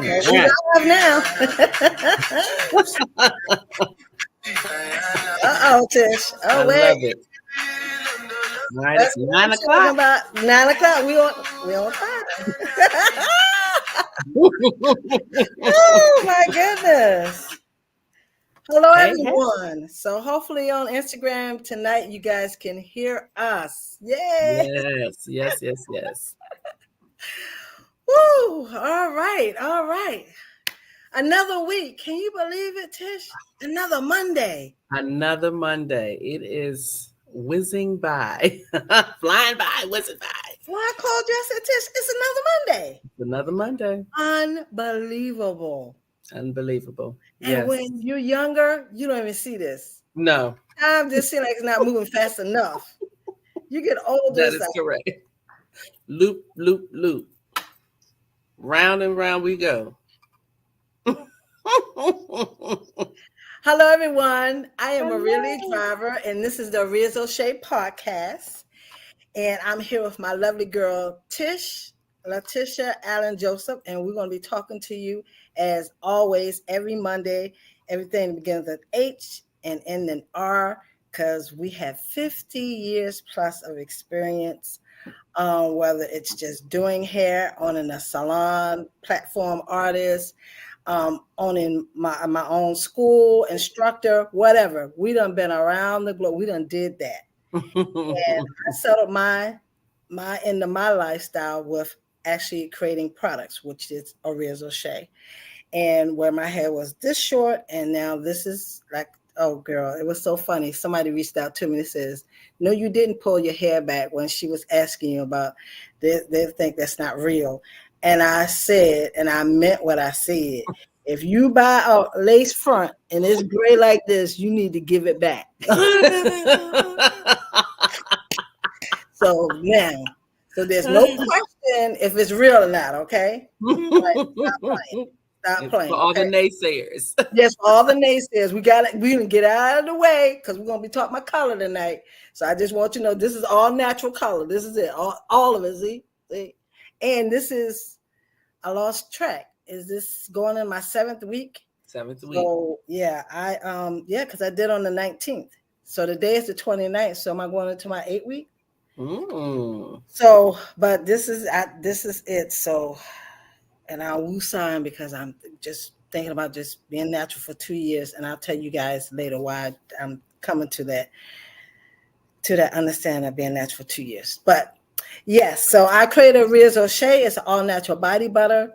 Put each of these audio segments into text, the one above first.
Yes, we live now. Uh-oh, Tish. I Oh, wait. love it. All right, That's it's what I'm 9 o'clock. talking about. 9 o'clock. We on time. Oh my goodness. Hello, Hey, hey. everyone. So hopefully on Instagram tonight you guys can hear us. Yay. Yes, yes, yes, yes. Woo. All right. All right. Another week. Can you believe it, Tish? Another Monday. Another Monday. It is whizzing by, flying by, whizzing by. Well, I called you. I said, Tish, it's another Monday. Another Monday. Unbelievable. Unbelievable. And Yes. when you're younger, you don't even see this. No, Time just seems like it's not moving fast enough. You get older, that it's is like, correct. Loop, loop, loop. Round and round we go. hello, everyone. I am Maria Lee Driver, and this is the Rizzo Shea Podcast. And I'm here with my lovely girl, Letitia Allen Joseph, and we're going to be talking to you as always every Monday. Everything begins with H and ends in R because we have 50 years plus of experience, whether it's just doing hair, owning a salon, platform artist, owning my own school, instructor, whatever. We done been around the globe. We done did that. And I settled my end of my lifestyle with actually creating products, which is Arizo Shea. And where my hair was this short, and now this is like, oh girl, it was so funny. Somebody reached out to me and says, "No, you didn't pull your hair back," when she was asking you about. They think that's not real, and I said, and I meant what I said. If you buy a lace front and it's gray like this, you need to give it back. So now, so there's no question if it's real or not, okay? Like, stop playing. Stop For playing, all the okay? naysayers. Yes, for all the naysayers, we can get out of the way because we're gonna be talking about color tonight. So I just want you to know this is all natural color. This is it, all of it. See? And this is I lost track. Is this going in my 7th week? 7th week. So because I did on the 19th. So today is the 29th. So am I going into my 8th week? So, but this is it. So, and I'll woo sign because I'm just thinking about just being natural for 2 years, and I'll tell you guys later why I'm coming to that understanding of being natural for 2 years. But yes, so I created Rizzo Shea. It's an all natural body butter.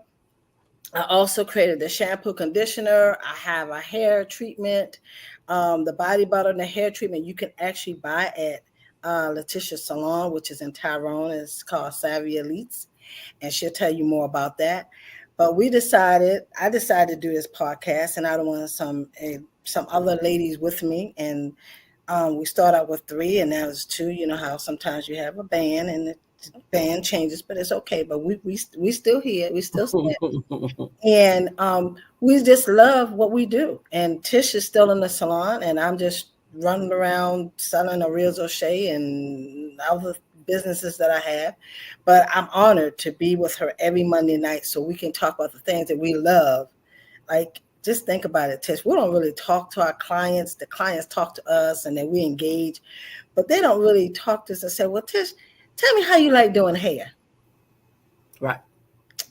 I also created the shampoo conditioner. I have a hair treatment, the body butter and the hair treatment you can actually buy at Letitia's Salon, which is in Tyrone. It's called Savvy Elites, and she'll tell you more about that. But I decided to do this podcast, and I wanted some other ladies with me, and we start out with 3, and now it's 2. You know how sometimes you have a band, and the band changes, but it's okay. But we still here. We still stand. And we just love what we do. And Tish is still in the salon, and I'm just running around selling a Rizzo Shea and other businesses that I have. But I'm honored to be with her every Monday night so we can talk about the things that we love. Like, just think about it, Tish. We don't really talk to our clients. The clients talk to us, and then we engage. But they don't really talk to us and say, well, Tish, tell me how you like doing hair. Right.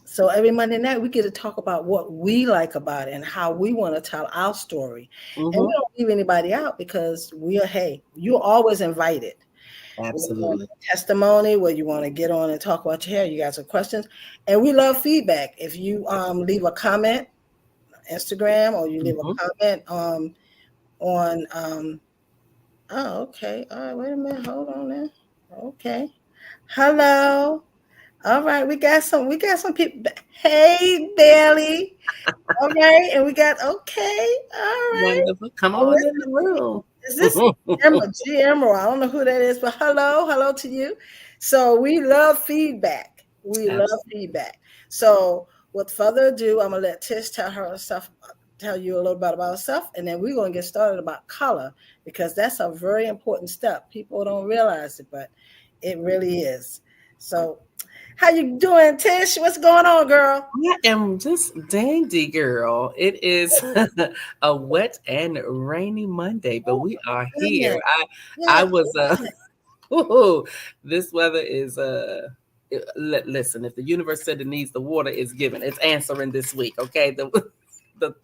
So every Monday night, we get to talk about what we like about it and how we want to tell our story. And we don't leave anybody out because you're always invited. Absolutely. Testimony, where you want to get on and talk about your hair. You guys have questions. And we love feedback. If you leave a comment, Instagram, or you leave a comment on oh, okay. All right, wait a minute. Hold on there. Okay. Hello. All right, we got some people. Hey, Bailey. All right, and we got okay. All right. Wonderful. Come on in the room. Is this Emma GM, or I don't know who that is, but hello to you. So we love feedback. Feedback. So with further ado, I'm gonna let Tish tell you a little bit about herself, and then we're gonna get started about color because that's a very important step. People don't realize it, but it really is. So How you doing, Tish? What's going on, girl? I am just dandy, girl. It is a wet and rainy Monday, but Oh we are my here. goodness. I Yes. was ooh, this weather is listen, if the universe said it needs the water, it's given. It's answering this week, okay? The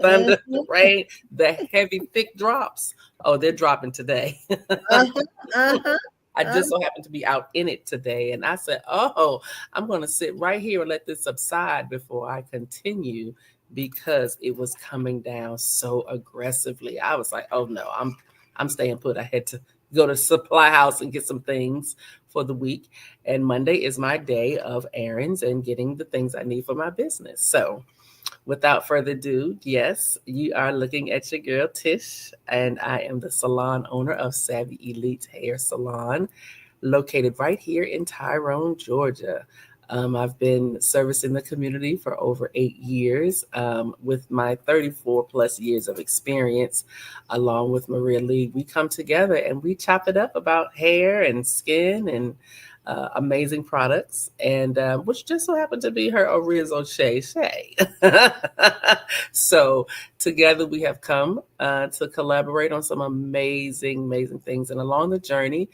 thunder, the Mhm. rain, the heavy thick drops. Oh, they're dropping today. Uh-huh. Uh-huh. I Uh-huh. just so happened to be out in it today. And I said, oh, I'm going to sit right here and let this subside before I continue because it was coming down so aggressively. I was like, oh no, I'm staying put. I had to go to supply house and get some things for the week. And Monday is my day of errands and getting the things I need for my business. So without further ado, yes, you are looking at your girl Tish, and I am the salon owner of Savvy Elite Hair Salon, located right here in Tyrone, Georgia. I've been servicing the community for over 8 years with my 34 plus years of experience, along with Maria Lee. We come together and we chop it up about hair and skin and amazing products, and which just so happened to be her original Shay Shay. So together we have come to collaborate on some amazing, amazing things. And along the journey,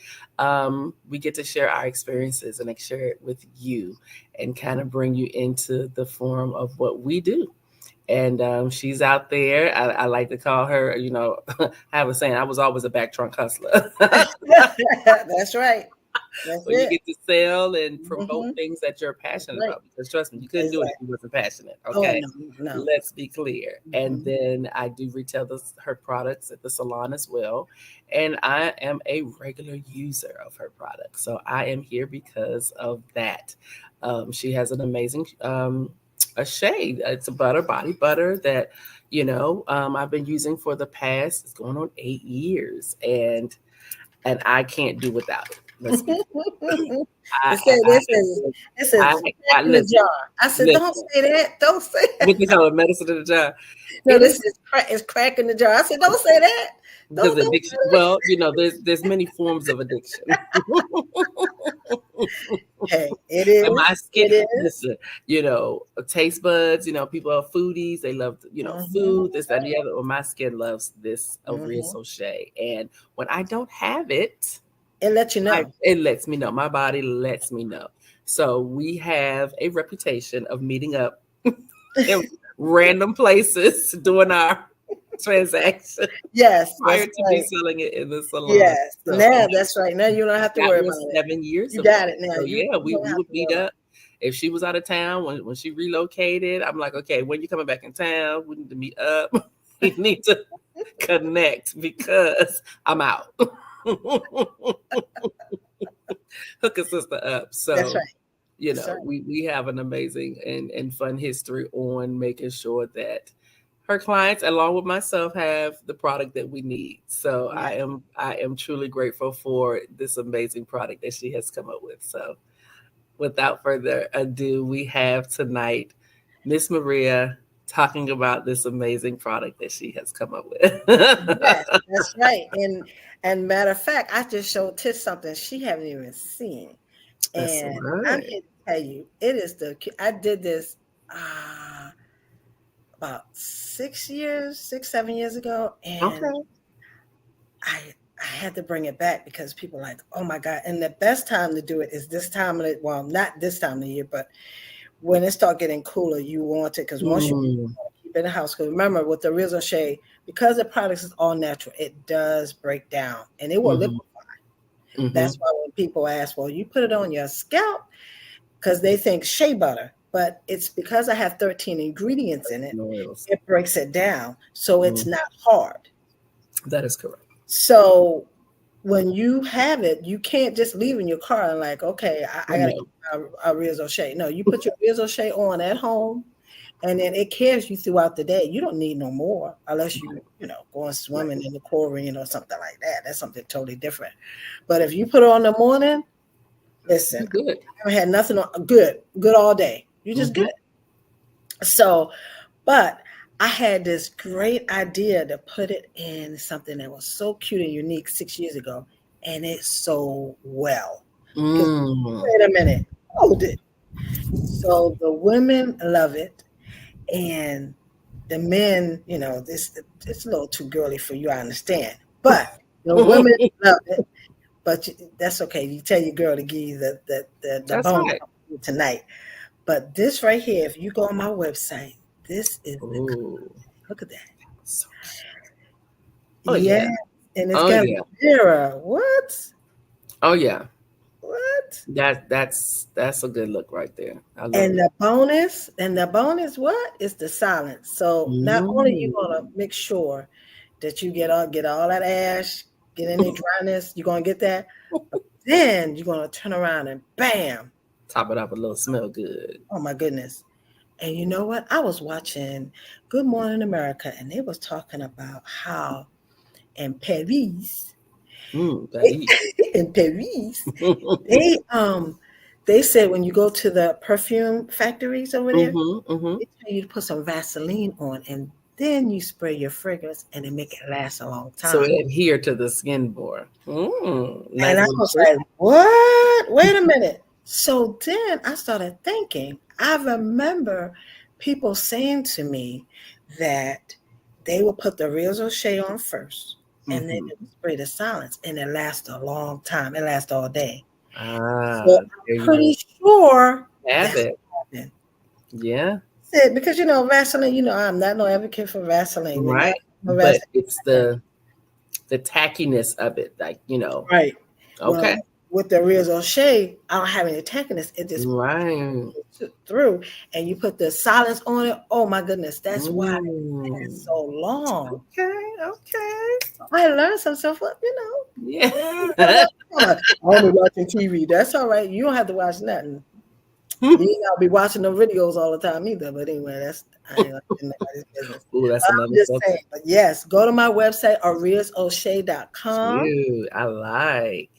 we get to share our experiences and share it with you and kind of bring you into the form of what we do. And she's out there. I like to call her, I was saying I was always a back trunk hustler. That's right. That's Where you it. get to sell and promote Mm-hmm. things that you're passionate Right. about. Because trust me, you couldn't do it if Exactly. you wasn't passionate. Oh Okay. no, no. Let's be clear. And Mm-hmm. then I do retail her products at the salon as well. And I am a regular user of her products. So I am here because of that. She has an amazing a shade. It's a body butter that, I've been using for the past, it's going on 8 years. And I can't do without it. Let's be They I, say I, this is I crack in the listen, jar. I said, don't listen. say that. Don't say that. What they call it, medicine in the jar. No, It is this is crack. It's crack in the jar. I said, don't say that. because Don't addiction. say Well, there's many forms of addiction. that. Hey, it And is. my skin, It is. listen, taste buds. People are foodies. They love, Mm-hmm. food, this, that, and the other. Well, my skin loves this Aria Mm-hmm. Sochet, and when I don't have it, It let you know. it lets me know. My body lets me know. So we have a reputation of meeting up in random places doing our transaction Yes, prior that's to me right. selling it in the salon. Yes. So, and Now that's right. Now you don't have to that worry about was it. 7 years You ago. got it now. So You yeah, we, don't we have would to meet worry about up. If she was out of town, when she relocated, I'm like, okay, when you coming back in town, we need to meet up. We need to connect because I'm out. Hook a sister up. it. That's So right. That's right. we have an amazing and fun history on making sure that her clients, along with myself, have the product that we need. So Yeah. I am truly grateful for this amazing product that she has come up with. So without further ado, we have tonight Miss Maria talking about this amazing product that she has come up with. Yes, that's right. And matter of fact, I just showed Tish something she haven't even seen. That's And I'm right. here to tell you, it is I did this about 6 years, 6, 7 years ago, and Okay. I had to bring it back because people are like, oh my God. And the best time to do it is this time of the, well, not this time of the year, but when it start getting cooler, you want it because once you Mm, keep it in the house, because remember with the Rizzo Shea, because the product is all natural, it does break down and it will mhm, liquefy. mhm. That's why when people ask, well, you put it on your scalp because they think shea butter, but it's because I have 13 ingredients in it, Oils. it breaks it down. So it's Mm, not hard. that is correct. So when you have it, you can't just leave in your car and like, okay, I got to No. keep a Rizzo Shea. No, you put your Rizzo Shea on at home and then it carries you throughout the day. You don't need no more unless going Right. swimming in the chlorine or something like that. That's something totally different. But if you put it on in the morning, listen, You're good. I haven't had nothing on good all day. You're just Mhm. good. So, but I had this great idea to put it in something that was so cute and unique 6 years ago, and it sold well. Because Mm. wait a minute, hold it. So the women love it, and the men, this it's a little too girly for you. I understand, but the women love it. But that's okay. You tell your girl to give you the That's bonus right. tonight. But this right here, if you go on my website, this is Ooh. look at that. So cute. Oh Yeah, yeah. and it's Oh got yeah. a mirror. What? Oh yeah. What? That's a good look right there. I love it. And the bonus, what is the silence? So not only you gonna Mm. make sure that you get all that ash, get any dryness, you're gonna get that, but then you're gonna turn around and bam! Top it up a little smell good. Oh my goodness! And you know what? I was watching Good Morning America, and they was talking about how in Paris, Buddy. in Paris, they they said when you go to the perfume factories over there, Mm-hmm. they tell you to put some Vaseline on, and then you spray your fragrance, and it make it last a long So time. it adhere to the skin more. And Nice I little was trick. like, "What? Wait a minute." So then I started thinking. I remember people saying to me that they would put the Real O'Shea on first, and then Mm-hmm. they would spray the silence, and it lasts a long time. It lasts all day. So Ah, there I'm you pretty sure have that's it. what happened. Yeah. Said because Vaseline. I'm not no advocate for Vaseline. We're not Right. no But Vaseline. it's the tackiness of it, like. Right. Okay. Well, with the Real O'Shea, I don't have any attackiness. It just Right. through, and you put the silence on it. Oh my goodness, that's why it Mm. lasts so long. Okay. Okay. I learned some stuff. Yeah. I'm only watching TV. That's all right. You don't have to watch nothing. You ain't gotta be watching no videos all the time either. But anyway, I ain't like nobody's business. Ooh, that's I'm another just saying. subject. But yes, go to my website, ariasocshea.com. Cute. I like.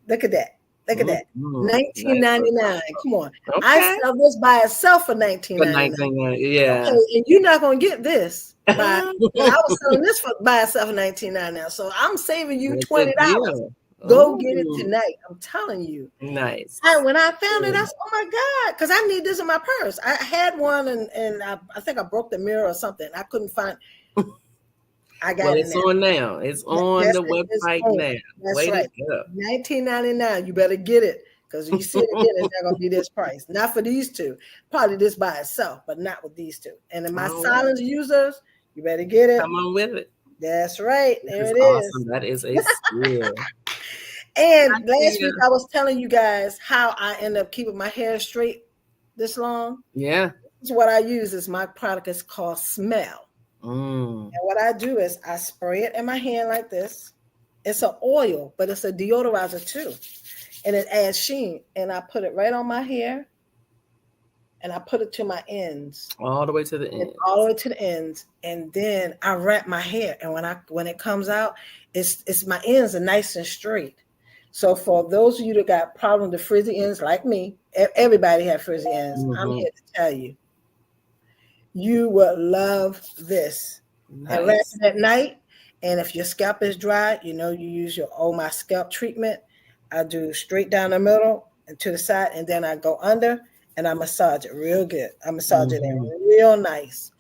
Look at that. Look at that. Nice little 19.99. combo. Come on. I Okay. sell this by itself for For 19.99. 19, Okay, yeah. and you're not gonna get this by and I was selling this for by itself for 19.99 now. So I'm saving you That's a $20. deal. Go get it Ooh, tonight. I'm telling you. nice. And when I found it, I Good. said, "Oh my God," because I need this in my purse. I had one and I think I broke the mirror or something. I couldn't find. I Well, got it it's now. on now. It's on Yes, the it is website on. now. That's Way to right. go. 19.99. You better get it because you see it again, it's not gonna be this price. Not for these two. Probably this by itself, but not with these two. And in my All right. silence users, you better get it. Come on with it. That's right. This There is it is. awesome. That is a skill. I And last see week ya. I was telling you guys how I end up keeping my hair straight this long. Yeah. This is what I use. Is my product is called Smell. Mm. And what I do is I spray it in my hand like this. It's an oil, but it's a deodorizer too. And it adds sheen. And I put it right on my hair and I put it to my ends. All the way to the And end. all the way to the ends. And then I wrap my hair. And when it comes out, it's my ends are nice and straight. So for those of you that got problem with the frizzy ends like me, everybody have frizzy ends. I'm Mm-hmm. here to tell you, you will love this. And wrap Nice. it at night. And if your scalp is dry, you use your My Scalp treatment. I do straight down the middle and to the side, and then I go under and I massage it real good. I massage it Mm-hmm. in real nice.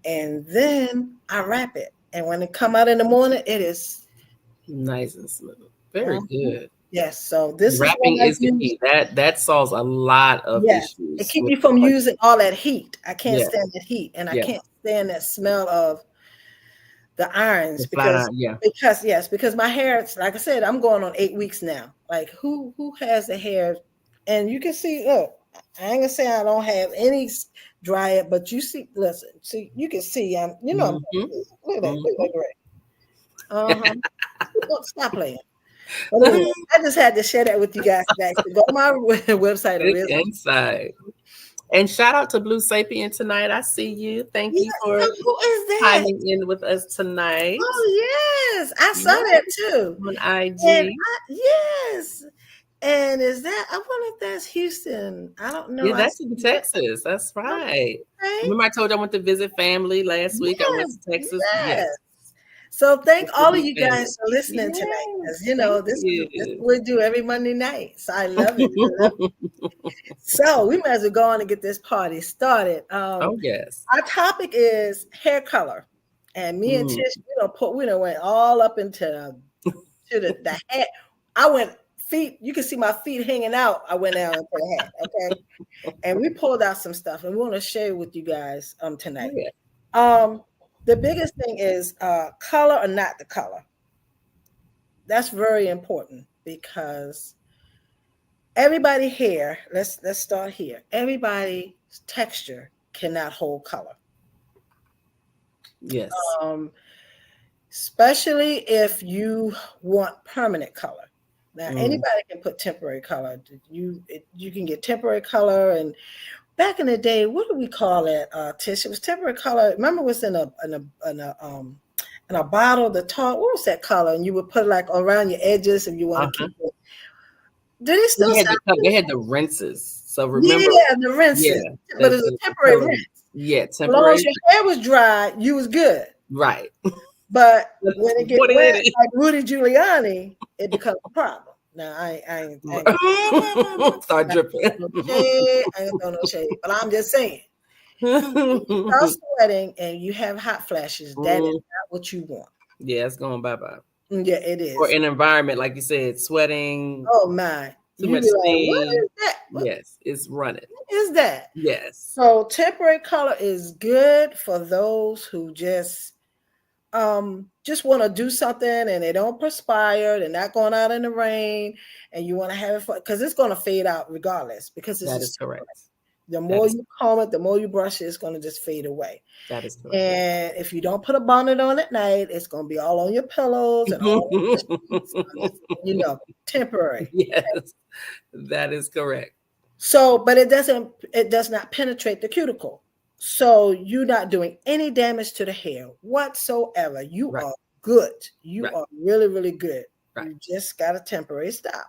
And then I wrap it. And when it come out in the morning, it is Nice and smooth. Very mhm. good. Yes. So this is Wrapping what I is the use. key. That solves a lot of Yes. It issues keep with you from like, using all that heat. I can't yeah, stand that heat, and I yeah. can't stand that smell of the irons The flat because iron, yeah. because my hair, it's like I said, I'm going on 8 weeks now. Like who has the hair? And you can see, look, I ain't gonna say I don't have any dry it, but you see, listen, see, you can see I'm Mm-hmm. look at that, look Mm-hmm. at that gray. Uh-huh. Stop playing. But anyway, I just had to share that with you guys today. So go to my website, Good Ariz. insight. And shout out to Blue Sapien tonight. I see you. Thank you Yes, for who is that? chiming in with us tonight. Oh yes, I saw Yeah, that too. on And IG. yes. And is that, I wonder if that's Houston. I don't know. Yeah, I that's see in that. Texas. That's right. Okay. Remember I told you I went to visit family last week. I went Yes, to Texas. Yes. yes. So thank That's what all of we you think. guys for listening tonight. Because Yes, thank this is you. what we do every Monday night. So I love it. I love it. So we might as well go on and get this party started. Oh, yes. Our topic is hair color. And me and Mm. Tish, we done went all up into the hat. I went feet, you can see my feet hanging out. I went down into the hat. Okay. And we pulled out some stuff and we want to share with you guys tonight. Yeah. The biggest thing is color or not the color. That's very important because everybody here, let's start here. Everybody's texture cannot hold color. Yes. Especially if you want permanent color. Now, Mm. anybody can put temporary color. You can get temporary color, and back in the day, what do we call it, Tish? It was temporary color. Remember, it was in a bottle. The tall. What was that color? And you would put it like around your edges, if you want to keep it. Do they still sell? They had the rinses. So remember, Yeah, the rinses. yeah, But it's a temporary rinse. Yeah, As long as temporary. your hair was dry, you was good. Right. But when it gets What wet, is it? like Rudy Giuliani, it becomes a problem. Now I ain't Start dripping. I ain't throwing no shade, but I'm just saying. You start sweating and you have hot flashes. That is not what you want. Yeah, it's going bye-bye. Yeah, it is. Or an environment, like you said, sweating. Oh my. Too You much be like, steam. what is that? Yes, it's running. What is that? Yes. So temporary color is good for those who just want to do something and they don't perspire, they're not going out in the rain, and you want to have it fun because it's going to fade out regardless because that is correct. The more you comb it, the more you brush it, it's going to just fade away. That is correct. And if you don't put a bonnet on at night, it's going to be all on your pillows and all temporary. Yes, that is correct. So, but it does not penetrate the cuticle. So you're not doing any damage to the hair whatsoever. You are good. You are really, really good. Right. You just got a temporary style.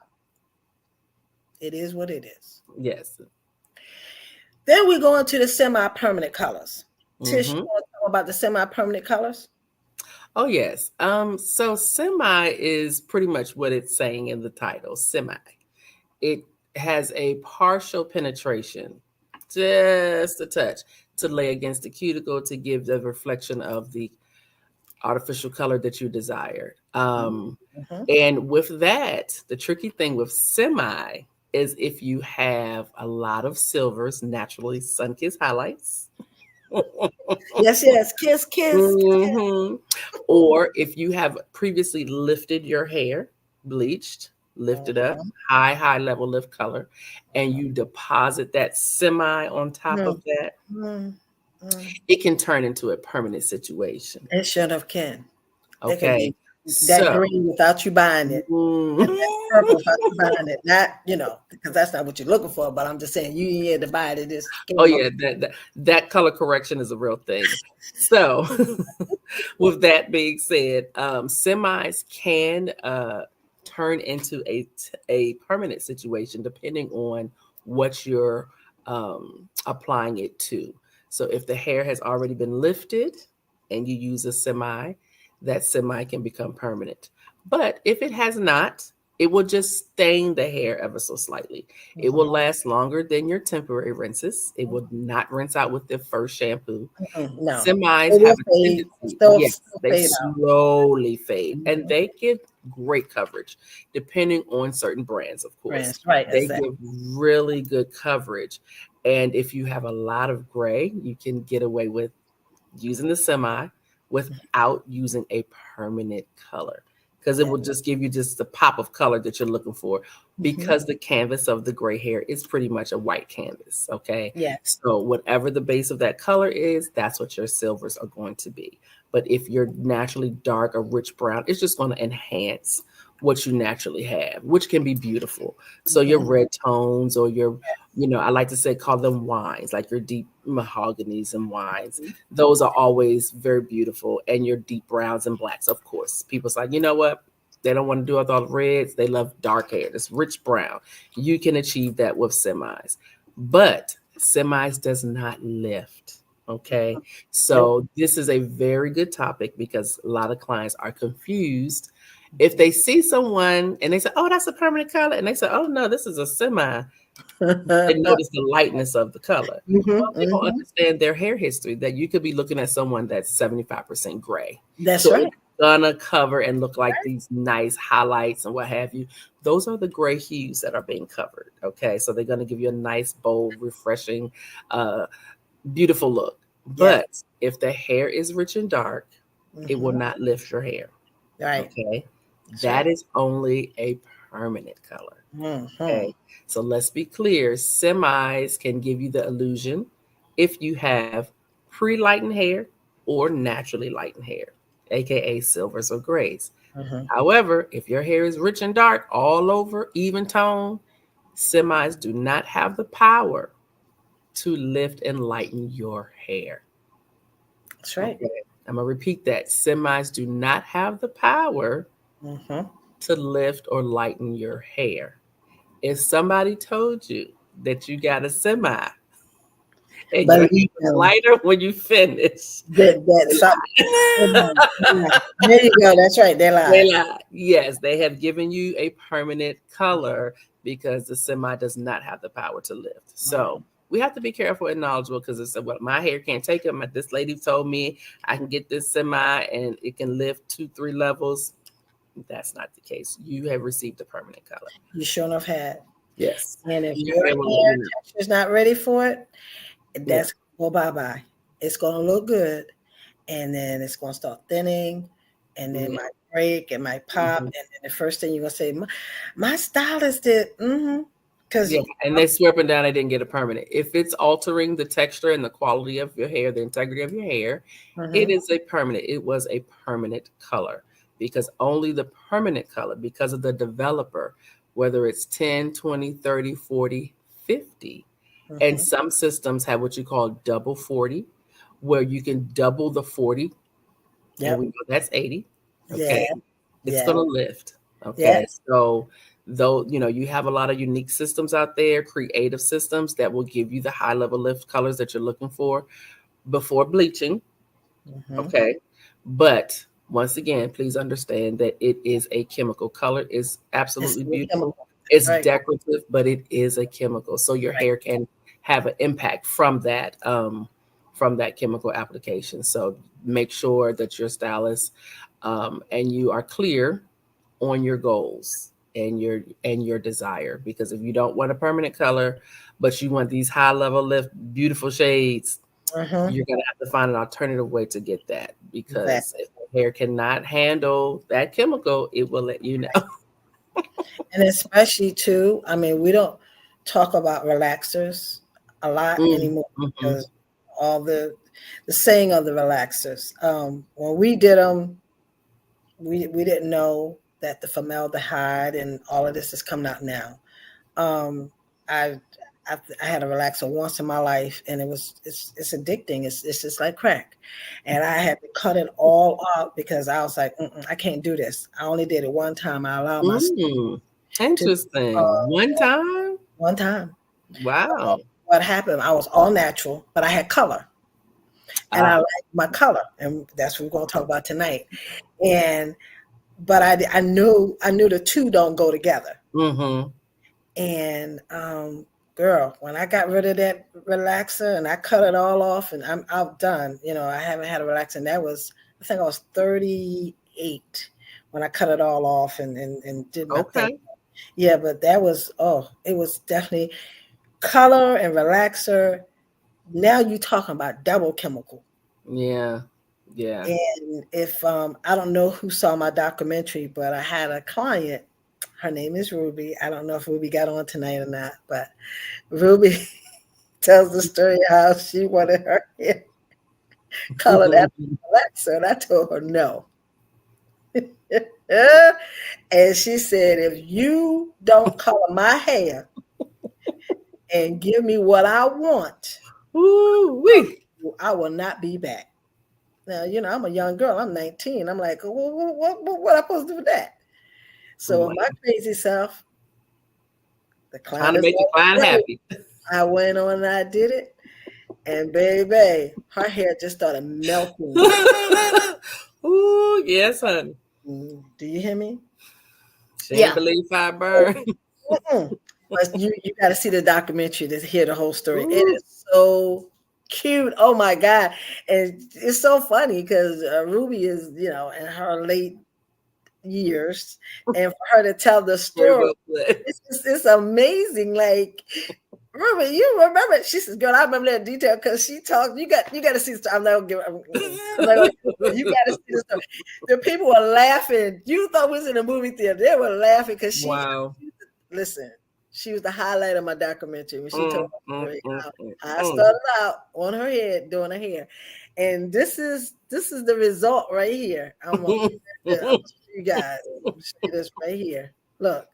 It is what it is. Yes. Then we go into the semi-permanent colors. Tish, you want to talk about the semi-permanent colors? Oh, yes. So semi is pretty much what it's saying in the title, semi. It has a partial penetration, just a touch, to lay against the cuticle to give the reflection of the artificial color that you desire. And with that, the tricky thing with semi is if you have a lot of silvers, naturally sun-kissed highlights. Yes, kiss. Or if you have previously lifted your hair, bleached, lifted up, high level lift color, and you deposit that semi on top of that, it can turn into a permanent situation. It should have can. Okay. That green without you buying it. That purple without you buying it. Not, because that's not what you're looking for, but I'm just saying you had to buy it. That color correction is a real thing. So with that being said, semis can turn into a permanent situation depending on what you're applying it to. So if the hair has already been lifted and you use a semi, that semi can become permanent. But if it has not, it will just stain the hair ever so slightly. It will last longer than your temporary rinses. It will not rinse out with the first shampoo. No. Semis have a tendency, they slowly fade, and they give great coverage, depending on certain brands, of course. They give really good coverage. And if you have a lot of gray, you can get away with using the semi without using a permanent color, because it will just give you just the pop of color that you're looking for, because the canvas of the gray hair is pretty much a white canvas. Okay. Yeah. So whatever the base of that color is, that's what your silvers are going to be. But if you're naturally dark or rich brown, it's just going to enhance what you naturally have, which can be beautiful. So your red tones, or your, I like to say, call them wines, like your deep mahoganies and wines. Those are always very beautiful. And your deep browns and blacks, of course. People's like, you know what? They don't want to do with all the reds. They love dark hair. It's rich brown. You can achieve that with semis. But semis does not lift. Okay. So this is a very good topic because a lot of clients are confused. If they see someone and they say, oh, that's a permanent color, and they say, oh, no, this is a semi, they notice the lightness of the color. Well, they don't understand their hair history, that you could be looking at someone that's 75% gray. That's So right. it's gonna cover and look like these nice highlights and what have you. Those are the gray hues that are being covered. Okay. So they're gonna give you a nice, bold, refreshing, beautiful look. But if the hair is rich and dark, it will not lift your hair. Right. Okay. That is only a permanent color. Okay. So let's be clear. Semis can give you the illusion if you have pre-lightened hair or naturally lightened hair, aka silvers or grays. However, if your hair is rich and dark all over, even tone, semis do not have the power to lift and lighten your hair. That's right. Okay. I'm going to repeat that. Semis do not have the power to lift or lighten your hair. If somebody told you that you got a semi and your hair was lighter when you finish, there you go. That's right. They lie. They lie. Yes, they have given you a permanent color because the semi does not have the power to lift. So we have to be careful and knowledgeable because it's well, my hair can't take it. This lady told me I can get this semi and it can lift 2-3 levels. That's not the case. You have received a permanent color. You sure enough had. Yes. And if your hair texture is not ready for it, that's go bye-bye. It's going to look good, and then it's going to start thinning, and then it might break, it might pop, and then the first thing you're going to say, my stylist did, because and they swear up and down they didn't get a permanent. If it's altering the texture and the quality of your hair, the integrity of your hair, it is a permanent. It was a permanent color because only the permanent color, because of the developer, whether it's 10, 20, 30, 40, 50, and some systems have what you call double 40, where you can double the 40. And we know that's 80. Okay. It's going to lift. Okay. So though, you have a lot of unique systems out there, creative systems that will give you the high level lift colors that you're looking for before bleaching. Okay. But once again, please understand that it is a chemical. Color is absolutely beautiful. It's decorative, but it is a chemical. So your hair can have an impact from that chemical application. So make sure that your stylist and you are clear on your goals and your desire. Because if you don't want a permanent color, but you want these high level lift, beautiful shades, you're gonna have to find an alternative way to get that. Because if the hair cannot handle that chemical, it will let you know. And especially too, I mean, we don't talk about relaxers a lot anymore because all the saying of the relaxers. When we did them, we didn't know that the formaldehyde and all of this is coming out now. I had a relaxer once in my life, and it's addicting. It's just like crack, and I had to cut it all out because I was like, I can't do this. I only did it one time. I allowed myself. Interesting. One time. Wow. What happened? I was all natural, but I had color, and I liked my color, and that's what we're going to talk about tonight. But I knew the two don't go together. And girl, when I got rid of that relaxer and I cut it all off, and I'm outdone. I haven't had a relaxer, and I think I was 38 when I cut it all off and did my thing. Yeah, but that was it was definitely color and relaxer. Now you're talking about double chemical. Yeah. And if I don't know who saw my documentary, but I had a client. Her name is Ruby. I don't know if Ruby got on tonight or not, but Ruby tells the story how she wanted her hair colored after relaxer, and I told her no. And she said, if you don't color my hair and give me what I want, I will not be back. Now, I'm a young girl. I'm 19. I'm like, what am I supposed to do with that? So my crazy self, trying to make the client happy. I went on and I did it. And baby, her hair just started melting. Ooh, yes, honey. Do you hear me? She ain't believe I burn. But you got to see the documentary to hear the whole story. Ooh. It is so cute. Oh my God. And it's so funny because Ruby is, in her late years. And for her to tell the story, it's amazing. Like, Ruby, you remember? She says, "Girl, I remember that detail because she talked. You got to see the story. I'm not gonna you got to see the story. The people were laughing. You thought we was in a movie theater. They were laughing because she. Wow. Listen, she was the highlight of my documentary when she told me how I started out on her head doing her hair, and this is the result right here. I'm gonna show you guys. See this right here. Look,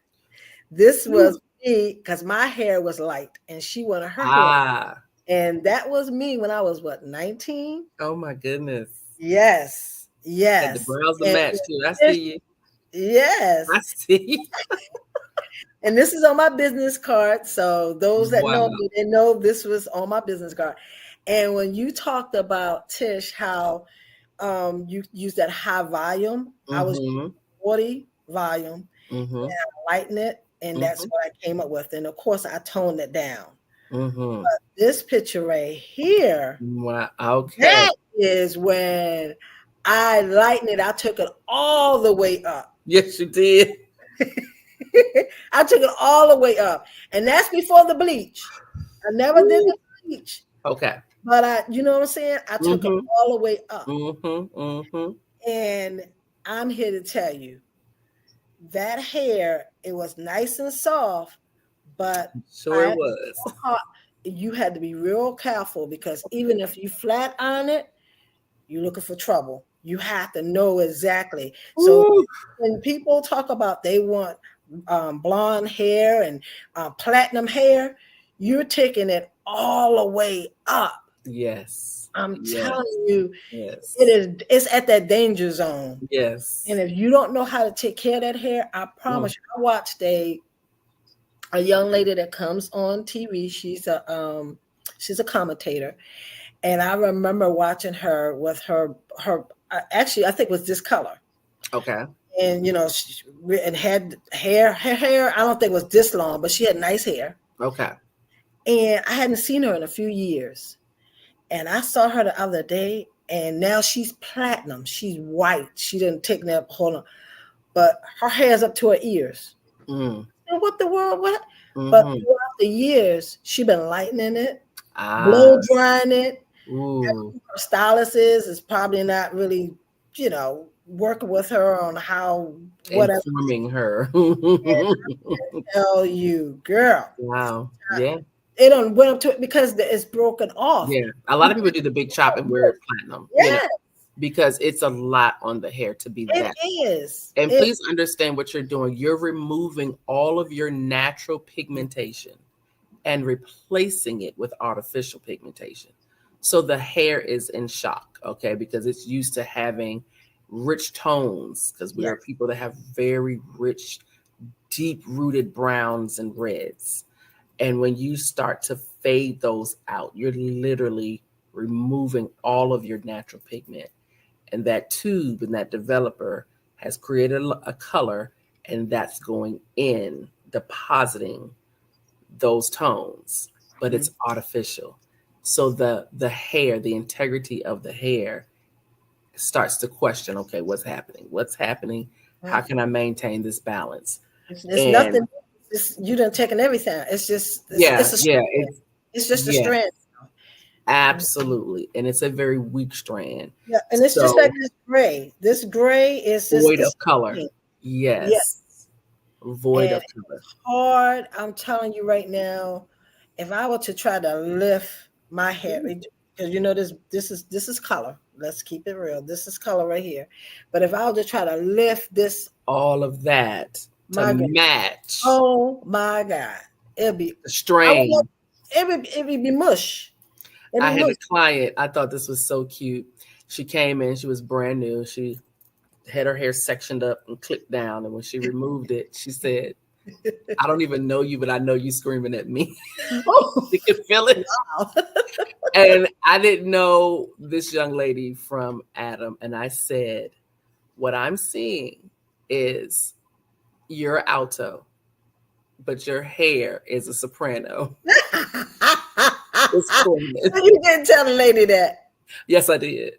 this was me because my hair was light, and she wanted her hair, and that was me when I was 19. Oh my goodness. Yes. And the brows are matched too. I see you. Yes. I see you. And this is on my business card. So those that know me, they know this was on my business card. And when you talked about, Tish, how you use that high volume, I was 40 volume, and I lightened it, and that's what I came up with. And of course, I toned it down. But this picture right here, that is when I lightened it. I took it all the way up. Yes, you did. I took it all the way up, and that's before the bleach. I never did the bleach. Okay. But you know what I'm saying? I took it all the way up. And I'm here to tell you that hair, it was nice and soft, but it was. You had to be real careful because even if you flat iron it, you're looking for trouble. You have to know exactly. So when people talk about they want blonde hair and platinum hair, you're taking it all the way up. Yes. I'm telling you, it's at that danger zone. Yes. And if you don't know how to take care of that hair, I promise you. I watched a young lady that comes on TV. She's a commentator. And I remember watching her with her actually, I think it was this color. Okay. And, and had hair, I don't think it was this long, but she had nice hair. Okay. And I hadn't seen her in a few years. And I saw her the other day, and now she's platinum. She's white. She didn't take that hold on. But her hair's up to her ears. And what the world? What? But throughout the years, she's been lightening it, blow drying it. Her stylist is probably not really, working with her on how whatever. Informing her. Tell you, girl. Wow. Yeah. It don't went up to it because it's broken off. Yeah. A lot of people do the big chop and wear platinum. Yeah. Because it's a lot on the hair to be that. It is. And please understand what you're doing. You're removing all of your natural pigmentation and replacing it with artificial pigmentation. So the hair is in shock, okay? Because it's used to having rich tones, because we are people that have very rich, deep-rooted browns and reds. And when you start to fade those out, you're literally removing all of your natural pigment. And that tube and that developer has created a color, and that's going in, depositing those tones, but it's artificial. So the hair, the integrity of the hair starts to question, okay, what's happening? How can I maintain this balance? It's nothing. You done taken everything. It's just it's just a strand. Absolutely. And it's a very weak strand. Yeah, and it's just like this gray. This gray is just void of color. Yes. Void of color. It's hard. I'm telling you right now, if I were to try to lift my hair, because this is color. Let's keep it real. This is color right here. But if I were to try to lift this, all of that to match. Oh my God. It'd be the strain. It would be mush. I had a client. I thought this was so cute. She came in. She was brand new. She had her hair sectioned up and clipped down. And when she removed it, she said, "I don't even know you, but I know you screaming at me." Oh, you can feel it. Wow. And I didn't know this young lady from Adam. And I said, what I'm seeing is you're alto, but your hair is a soprano. It's twins. You didn't tell the lady that. Yes, I did.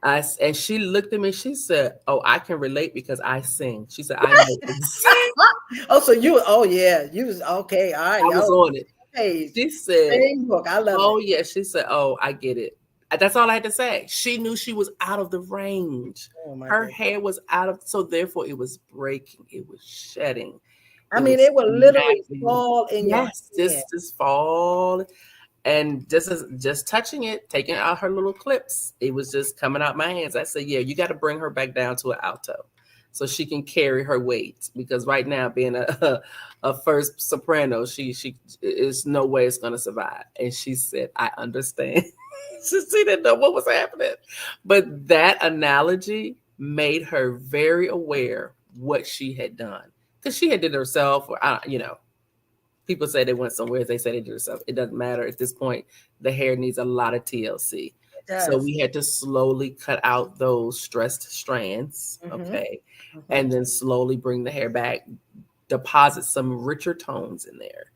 And she looked at me. She said, "Oh, I can relate because I sing." She said, "I know exactly." Oh, so you? Oh, yeah, you was okay. All right, I was on it. Hey, She said, same book. I love "Oh it. yeah." She said, "Oh, I get it." That's all I had to say. She knew she was out of the range. Oh, my Her goodness. hair was out of, so therefore it was breaking. It was shedding. I mean, it would literally fall in your hand. Just fall. And just touching it, taking out her little clips, it was just coming out my hands. I said, yeah, you got to bring her back down to an alto so she can carry her weight. Because right now, being a first soprano, she is no way it's going to survive. And she said, I understand. She didn't know what was happening. But that analogy made her very aware what she had done. Because she had did it herself, or people say they went somewhere, they say they did it themselves. It doesn't matter at this point. The hair needs a lot of TLC. So we had to slowly cut out those stressed strands, okay? And then slowly bring the hair back, deposit some richer tones in there.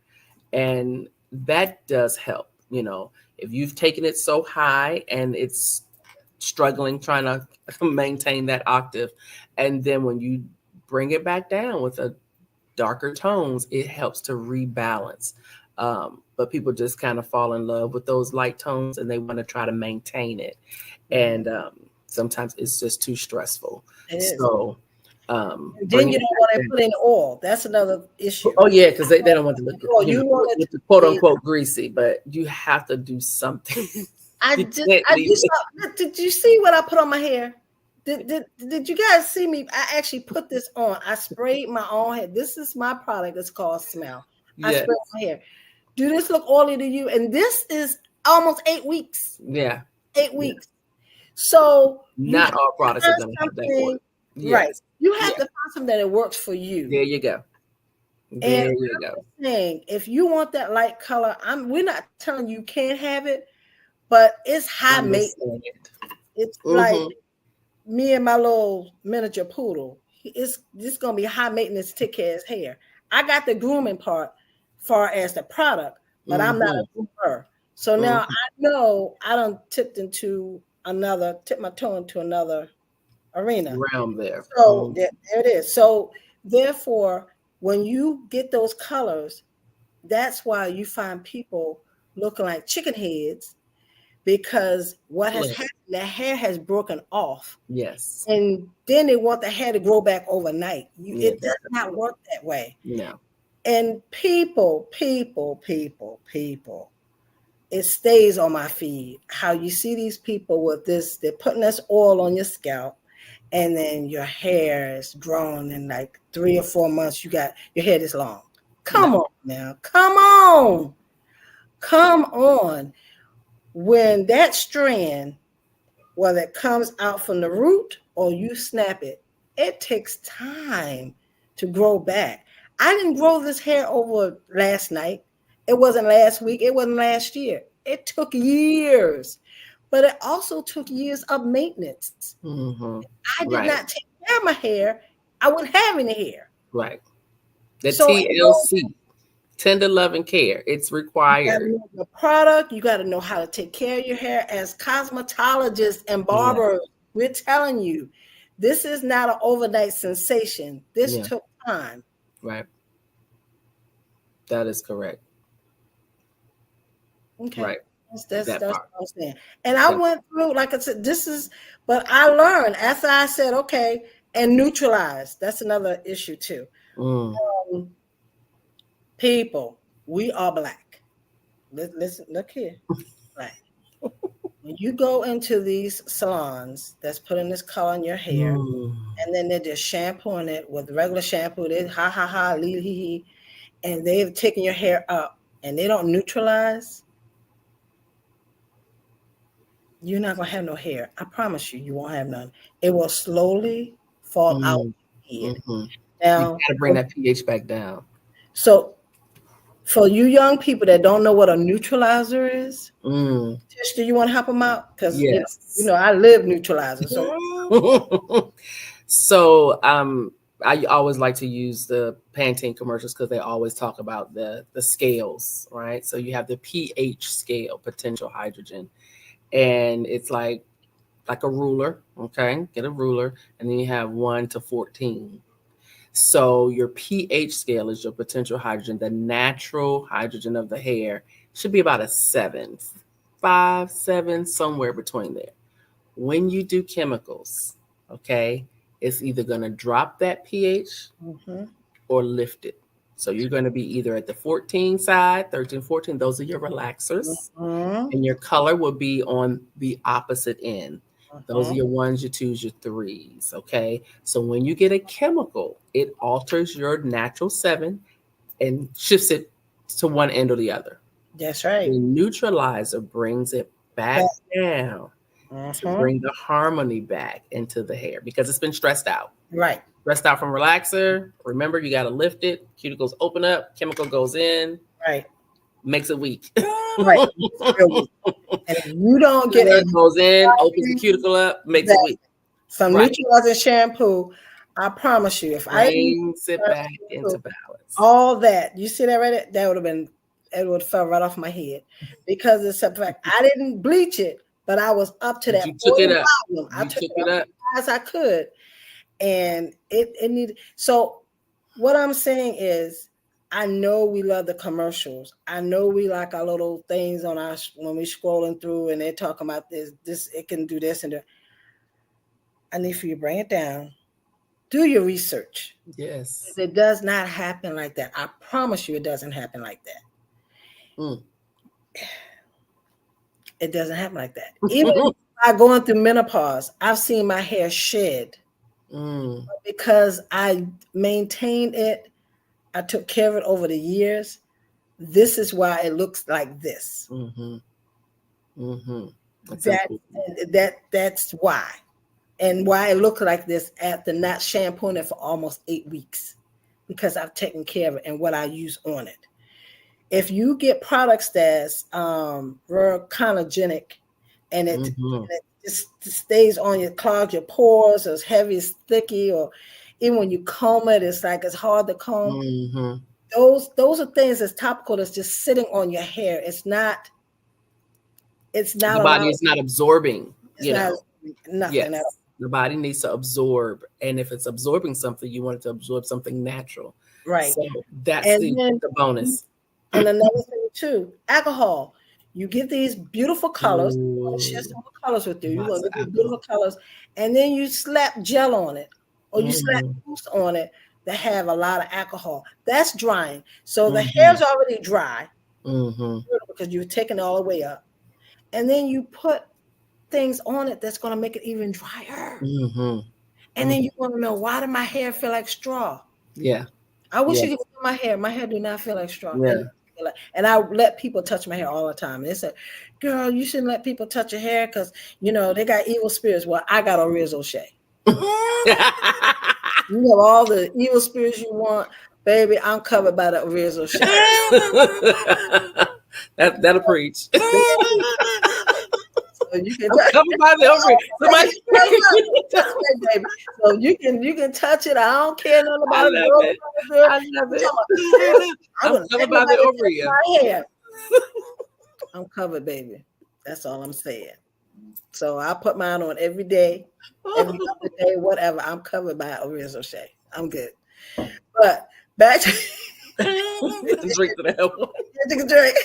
And that does help, if you've taken it so high and it's struggling, trying to maintain that octave. And then when you bring it back down with a darker tones, it helps to rebalance. But people just kind of fall in love with those light tones and they want to try to maintain it. And sometimes it's just too stressful. So then you don't want to put in oil. That's another issue. Oh yeah, because they don't want to look quote unquote greasy, but you have to do something. Did you see what I put on my hair? Did you guys see me? I actually put this on. I sprayed my own hair. This is my product. It's called Smell. I sprayed my hair. Do this look oily to you? And this is almost 8 weeks. Yeah. 8 weeks. So not all products are going to have that oil. Yes. Right. You have to find something that works for you. There you go. There you go. Saying, if you want that light color, we're not telling you can't have it, but it's high maintenance. It's like me and my little miniature poodle. It's gonna be high maintenance to take care of his hair. I got the grooming part far as the product, but I'm not a groomer. So now I know I done tipped my toe into another arena. Realm there. So there it is. So therefore, when you get those colors, that's why you find people looking like chicken heads, because what has happened, the hair has broken off. Yes. And then they want the hair to grow back overnight. It does not work that way. No. And people, it stays on my feed. How you see these people with this, they're putting this oil on your scalp, and then your hair is grown in like 3 or 4 months. You got your hair this long. Come on now. Come on. When that strand, whether it comes out from the root or you snap it, it takes time to grow back. I didn't grow this hair over last night. It wasn't last week. It wasn't last year. It took years, but it also took years of maintenance. I did not take care of my hair. I wouldn't have any hair. Right. The TLC. Tender love and care. It's required. You gotta know the product. You got to know how to take care of your hair. As cosmetologists and barbers, we're telling you, this is not an overnight sensation. This took time. Right. That is correct. Okay. Right. That's what I'm saying. And I went through, like I said, but I learned after I said, okay, and neutralize. That's another issue too. People, we are Black. Listen, look here. Black. When you go into these salons that's putting this color in your hair, and then they're just shampooing it with regular shampoo, they lee, and they've taken your hair up and they don't neutralize, you're not going to have no hair. I promise you won't have none. It will slowly fall out. Now, you got to bring that pH back down. So For you young people that don't know what a neutralizer is, Mm, Tish, do you want to help them out? Because yes. I live neutralizer. So So I always like to use the Pantene commercials because they always talk about the scales, right? So you have the pH scale, potential hydrogen, and it's like a ruler. Okay, get a ruler, and then you have 1 to 14. So your pH scale is your potential hydrogen. The natural hydrogen of the hair should be about a 7, 5, 7, somewhere between there. When you do chemicals, okay, it's either going to drop that pH or lift it. So you're going to be either at the 14 side, 13, 14. Those are your relaxers. And your color will be on the opposite end. Those are your 1s, your 2s, your 3s. Okay. So when you get a chemical, it alters your natural 7 and shifts it to one end or the other. That's right. The neutralizer brings it back down to bring the harmony back into the hair because it's been stressed out. Right. Stressed out from relaxer. Remember, you got to lift it. Cuticles open up. Chemical goes in. Right. Makes it weak. Right. And if you don't get it, goes in, opens the cuticle up, makes it weak. Some neutralizing shampoo. I promise you, if brings it back into balance. All that you see that right there, that would have been, it would have fell right off my head because it's a fact. I didn't bleach it, but I was up to that. You took it up. I took it up as I could, and it needed. So what I'm saying is, I know we love the commercials. I know we like our little things on our when we're scrolling through and they're talking about this it can do this and that. I need for you to bring it down. Do your research. Yes. It does not happen like that. I promise you it doesn't happen like that. It doesn't happen like that. Even by going through menopause, I've seen my hair shed because I maintained it. I took care of it over the years. This is why it looks like this. That's why. And why it looked like this after not shampooing it for almost 8 weeks, because I've taken care of it and what I use on it. If you get products that's real chronogenic and it just stays on you, clogs your pores, or it's heavy, it's sticky, or even when you comb it, it's like it's hard to comb. Those are things that's topical that's just sitting on your hair. It's not. The body is not absorbing. Nothing at all. The body needs to absorb, and if it's absorbing something, you want it to absorb something natural. Right. So that's the bonus. And another thing too, alcohol. You get these beautiful colors. You want to share some colors with you. You want to get beautiful colors, and then you slap gel on it, or you slap mousse on it that have a lot of alcohol. That's drying. So the hair's already dry because you're taking it all the way up, and then you put things on it that's going to make it even drier. And then you want to know, why did my hair feel like straw? Yeah. I wish you could feel my hair. My hair do not feel like straw. Yeah. And I let people touch my hair all the time. They said, girl, you shouldn't let people touch your hair because, they got evil spirits. Well, I got Oriz O'Shea. You have all the evil spirits you want. Baby, I'm covered by the Oriz O'Shea. That'll preach. So you can covered by the baby. So you can touch it. I don't care nothing about it. I love it. I'm covered by the ovary. I'm covered, baby. That's all I'm saying. So I put mine on every day, every other day, whatever. I'm covered by Oriz O'Shea. I'm good. But back to drink to the hell. Drink.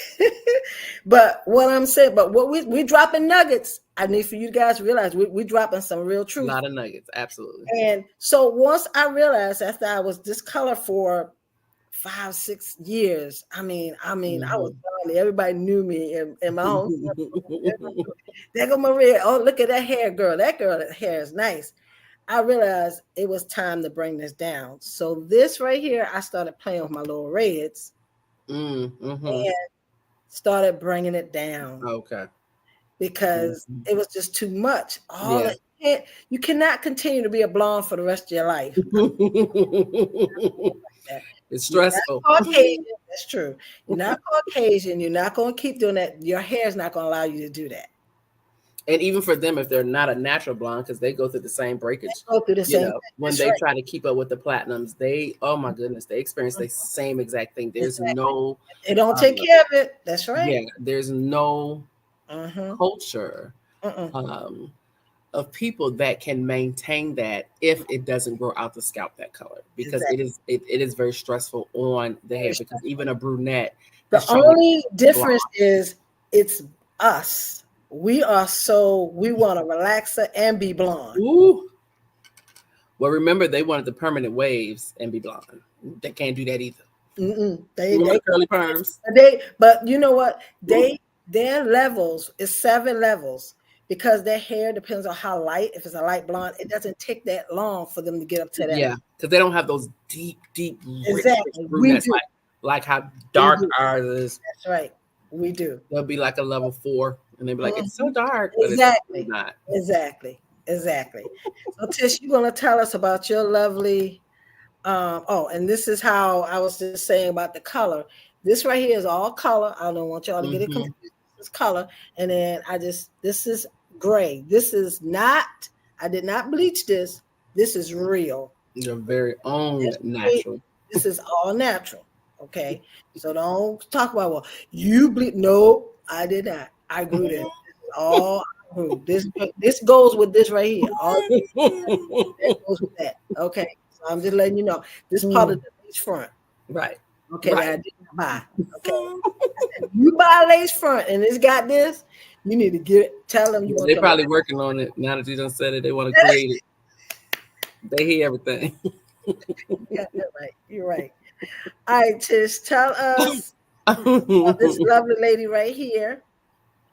But what I'm saying, but what we dropping nuggets. I need for you guys to realize we dropping some real truth. A lot of nuggets, absolutely. And so once I realized after I was this color for 5-6 years, I was funny. Everybody knew me in my home. There go Maria. Oh, look at that hair, girl. That hair is nice. I realized it was time to bring this down. So this right here, I started playing with my little reds and started bringing it down. Okay. Because it was just too much. You cannot continue to be a blonde for the rest of your life. It's You're stressful. not Caucasian. That's true. You're not Caucasian. You're not going to keep doing that. Your hair is not going to allow you to do that. And even for them, if they're not a natural blonde, because they go through the same breakage, Go through the same thing. when That's they right. try to keep up with the platinums, oh my goodness, they experience the same exact thing. There's Exactly. no, They don't take care of it. That's right. yeah, there's no Mm-hmm. culture of people that can maintain that if it doesn't grow out the scalp that color, because Exactly. it is very stressful on the hair, because even a brunette, The is trying to only difference blonde. is it's us. We want to relaxer and be blonde. Ooh. Well, remember, they wanted the permanent waves and be blonde. They can't do that either. They curly perms. But you know what? Their levels is 7 levels, because their hair depends on how light. If it's a light blonde, it doesn't take that long for them to get up to that. Yeah, because they don't have those deep, rich brunettes like how dark ours is. That's right. We do. They'll be like a level 4, and they'll be like, it's so dark. Exactly. But it's not. Exactly. So Tish, you're going to tell us about your lovely. And this is how I was just saying about the color. This right here is all color. I don't want y'all to get it confused. This is color, and then this is gray. This is not. I did not bleach this. This is real. Your very own natural. This is all natural. Okay, so don't talk about, well, you bleach. No, I did not. I grew this. This is all I grew. This goes with this right here. All that goes with that. Okay, so I'm just letting you know. This part of the lace front. Right. Okay, that I did not buy. Okay, you buy a lace front and it's got this. You need to get it. Tell them you want. They're probably working on it now that you done said it. They want to create it. They hear everything. Yeah, you're right. All right, Tish, tell us about this lovely lady right here.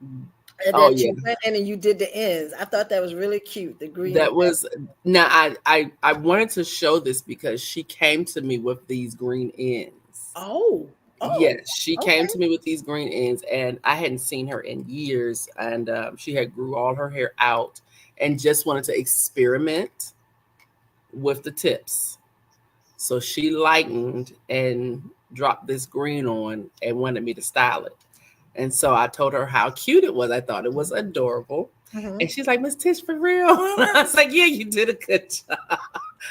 And you went in and you did the ends. I thought that was really cute. The green. That was now. I wanted to show this because she came to me with these green ends. Oh. Yes, she came to me with these green ends, and I hadn't seen her in years. And she had grew all her hair out, and just wanted to experiment with the tips. So she lightened and dropped this green on and wanted me to style it. And so I told her how cute it was. I thought it was adorable. And she's like, Miss Tish, for real? I was like, yeah, you did a good job.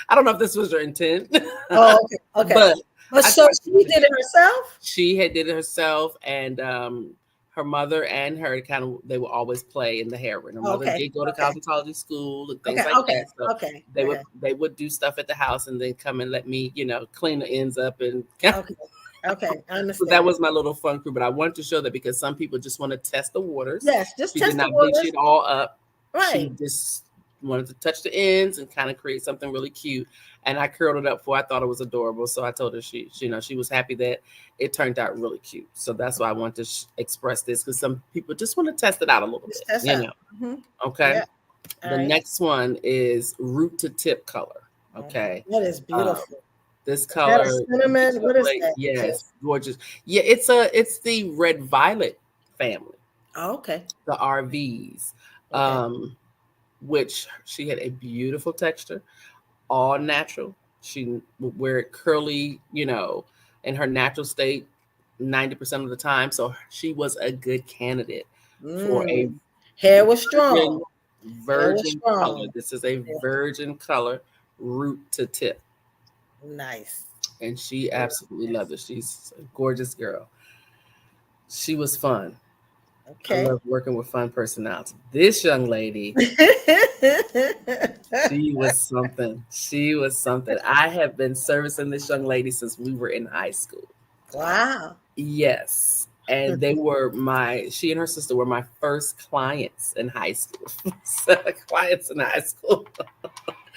I don't know if this was your intent. Oh, okay. But so she did it herself? She had did it herself, and her mother and her they would always play in the hair. And her mother did go to cosmetology school and things like that. So they would do stuff at the house and then come and let me, clean the ends up and Okay, I understand. So that was my little fun crew, but I wanted to show that because some people just want to test the waters. Yes, just test the waters. She did not bleach it all up. Right. She just wanted to touch the ends and kind of create something really cute. And I curled it up for her. I thought it was adorable. So I told her she was happy that it turned out really cute. So that's why I wanted to express this, because some people just want to test it out a little bit. Okay. Yeah. The next one is root to tip color. Okay. That is beautiful. This color, cinnamon. What is that? Yes, gorgeous. Yeah, it's the red violet family. Oh, okay. The RVs, which she had a beautiful texture, all natural. She would wear it curly, in her natural state 90% of the time. So she was a good candidate for a hair was strong. Virgin color. This is a virgin color, root to tip. Nice. And she absolutely loved it. She's a gorgeous girl. She was fun. Okay. I love working with fun personalities. This young lady, she was something. She was something. I have been servicing this young lady since we were in high school. Wow. Yes. And she and her sister were my first clients in high school.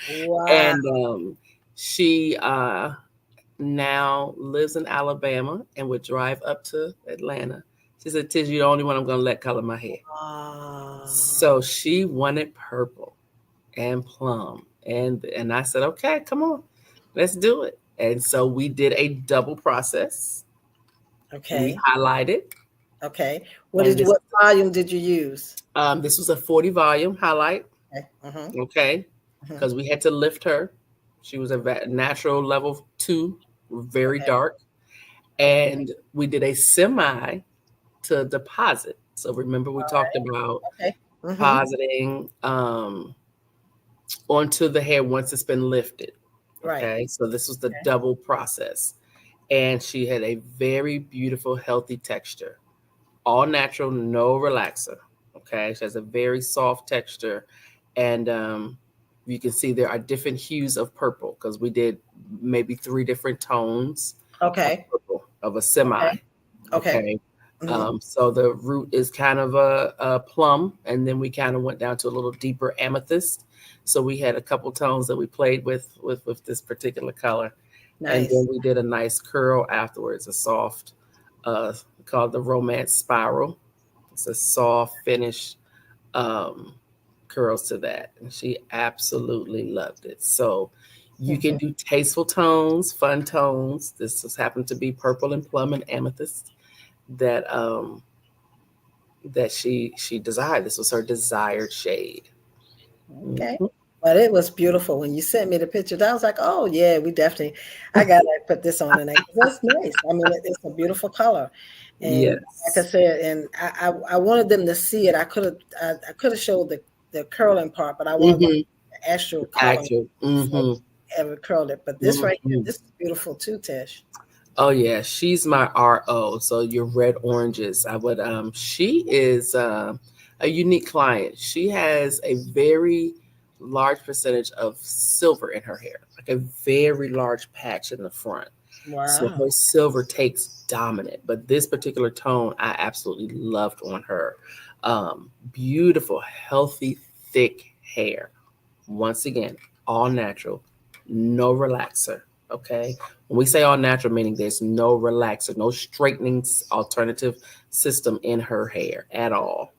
Wow. And she now lives in Alabama and would drive up to Atlanta. She said, Tish, you're the only one I'm going to let color my hair. So she wanted purple and plum. And I said, okay, come on, let's do it. And so we did a double process. Okay. We highlighted. Okay. What volume did you use? This was a 40 volume highlight. Okay. Because we had to lift her. She was a natural level 2 very Okay. dark. And we did a semi to deposit. So remember we All talked right. about Okay. Mm-hmm. depositing onto the hair once it's been lifted. Right. Okay. So this was the Okay. double process. And she had a very beautiful, healthy texture. All natural, no relaxer. Okay. She has a very soft texture. And you can see there are different hues of purple because we did maybe 3 different tones of Okay. purple of a semi. Okay. Okay. Okay. Mm-hmm. So the root is kind of a plum, and then we kind of went down to a little deeper amethyst. So we had a couple tones that we played with this particular color, and then Nice. we did a nice curl afterwards, a soft, uh, called the Romance Spiral. It's a soft finish um, curls to that, and she absolutely loved it. So you can Mm-hmm. do tasteful tones, fun tones. This just happened to be purple and plum and amethyst that that she desired. This was her desired shade. Okay. Mhm. But it was beautiful when you sent me the pictures. I was like, oh yeah, we definitely. I gotta put this on tonight because that's nice. I mean, it's a beautiful color, and like I Yes. said, and I wanted them to see it. I could have showed the curling part, but I wanted them Hmm. the actual color Actual. before Hmm. we ever curled it. But this right here, Hmm. this is beautiful too, Tish. Oh yeah, she's my RO. So your red oranges. I would she is a unique client. She has a very large percentage of silver in her hair, like a very large patch in the front. So Wow. her silver takes dominant, but this particular tone I absolutely loved on her. Beautiful, healthy, thick hair. Once again, all natural, no relaxer. Okay. When we say all natural, meaning there's no relaxer, no straightening alternative system in her hair at all.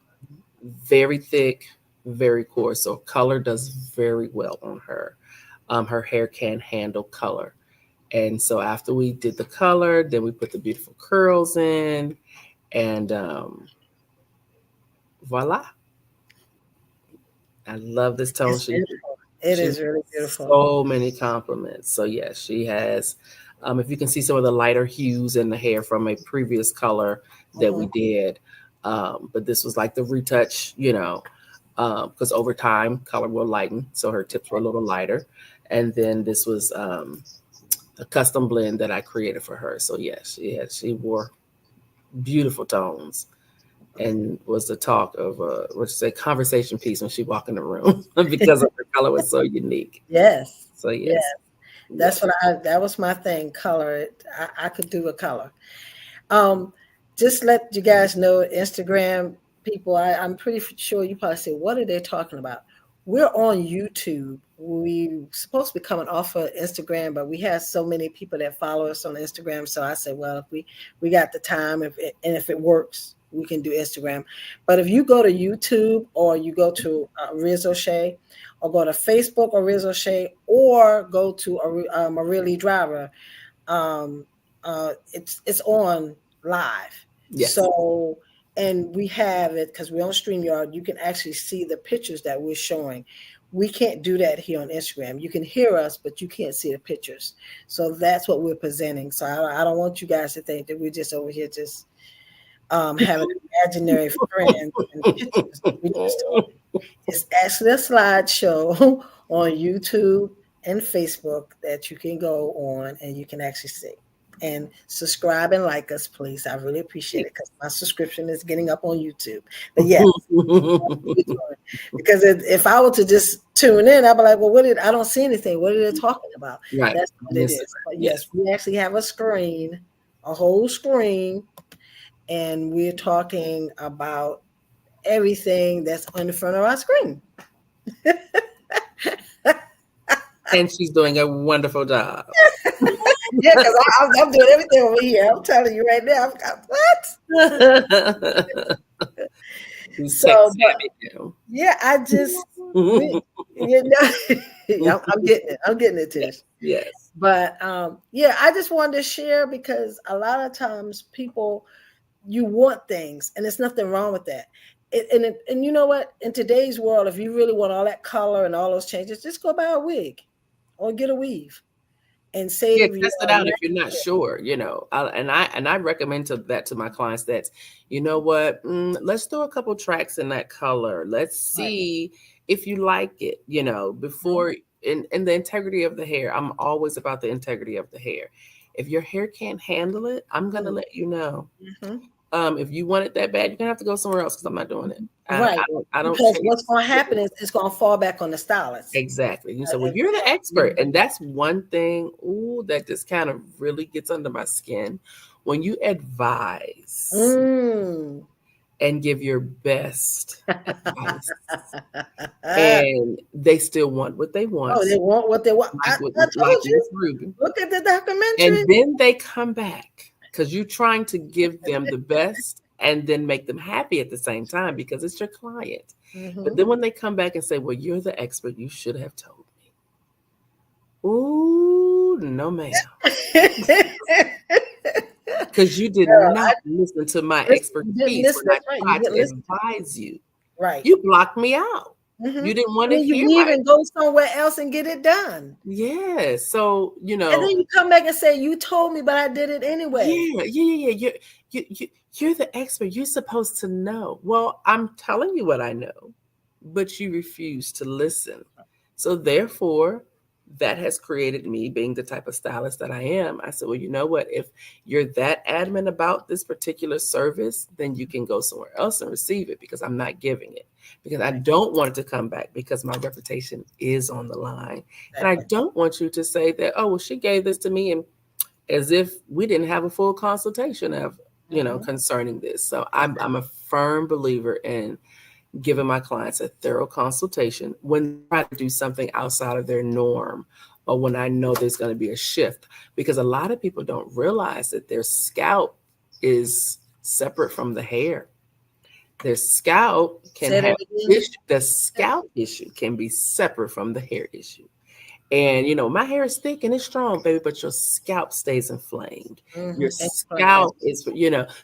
Very thick, very coarse. So color does very well on her. Her hair can handle color. And so after we did the color, then we put the beautiful curls in, and voila. I love this tone. It's She beautiful. It She is really beautiful. so many compliments. So yes, she has. If you can see some of the lighter hues in the hair from a previous color that we Mhm. did, but this was like the retouch, because over time color will lighten. So her tips were a little lighter, and then this was a custom blend that I created for her. So yes, she wore beautiful tones and was the talk of what's say conversation piece when she walked in the room because of her color was so unique. Yes. So Yeah. yes, That's yes. what that was my thing, color. I could do a color. Um, just let you guys know, Instagram people, I'm pretty sure you probably say, what are they talking about? We're on YouTube. We supposed to be coming off of Instagram, but we have so many people that follow us on Instagram. So I said, well, if we got the time, if it works, we can do Instagram. But if you go to YouTube or you go to Riz O'Shea, or go to Facebook or Riz O'Shea, or go to Maria Lee Driver, um, it's on live. Yes. So, and we have it because we're on StreamYard. You can actually see the pictures that we're showing. We can't do that here on Instagram. You can hear us, but you can't see the pictures. So that's what we're presenting. So I don't want you guys to think that we're just over here just having imaginary friends and pictures. We just it's actually a slideshow on YouTube and Facebook that you can go on and you can actually see. And subscribe and like us, please. I really appreciate it because my subscription is getting up on YouTube. But yes, because if I were to just tune in, I'd be like, well, I don't see anything. What are they talking about? Right. That's what it Yes. is. But yes, Yes. we actually have a screen, a whole screen, and we're talking about everything that's on the front of our screen. And she's doing a wonderful job. Yeah, because I'm doing everything over here. I'm telling you right now. I've got what? She's tech So, but savvy now. yeah, I just you know, yeah, I'm getting it. I'm getting it, Tish. Yes. Yes. But yeah, I just wanted to share because a lot of times people you want things, and there's nothing wrong with that. And you know what? In today's world, if you really want all that color and all those changes, just go buy a wig or get a weave. and Yeah, save your test it out if you're not sure, you know. And I recommend that to my clients that, you know what, let's do a couple tracks in that color. Let's Right. see if you like it, you know, before and the integrity of the hair. I'm always about the integrity of the hair. If your hair can't handle it, I'm gonna let you know. Mhm. If you want it that bad, you're gonna have to go somewhere else because I'm not doing it. Right. I don't Because change. what's going to happen is it's going to fall back on the stylist. Exactly. You say, well, And you're the so, expert. And that's one thing, that just kind of really gets under my skin. When you advise mm. and give your best advice, and they still want what they want, Oh, they want what they want. I like told you. Miss Ruby. Look at the And documentary. then they come back because you're trying to give them the best and then make them happy at the same time because it's your client. But then when they come back and say, well, you're the expert, you should have told me. Ooh, no, ma'am. Because you did not listen to my expertise when I tried to advise you. Right. You blocked me out. You didn't want to hear you leave and go somewhere else and get it done. Yeah. So, you know. And then you come back and say, you told me, but I did it anyway. Yeah. You're the expert. You're supposed to know. Well, I'm telling you what I know, but you refuse to listen. So therefore, that has created me being the type of stylist that I am. I said, well, you know what? If you're that adamant about this particular service, then you can go somewhere else and receive it because I'm not giving it. Because I don't want it to come back because my reputation is on the line. And I don't want you to say that, oh, well, she gave this to me and as if we didn't have a full consultation of, concerning this. So I'm a firm believer in giving my clients a thorough consultation when I try to do something outside of their norm or when I know there's going to be a shift, because a lot of people don't realize that their scalp is separate from the hair. Their scalp can have the scalp issue can be separate from the hair issue. And, my hair is thick and it's strong, baby, but your scalp stays inflamed. Your scalp is,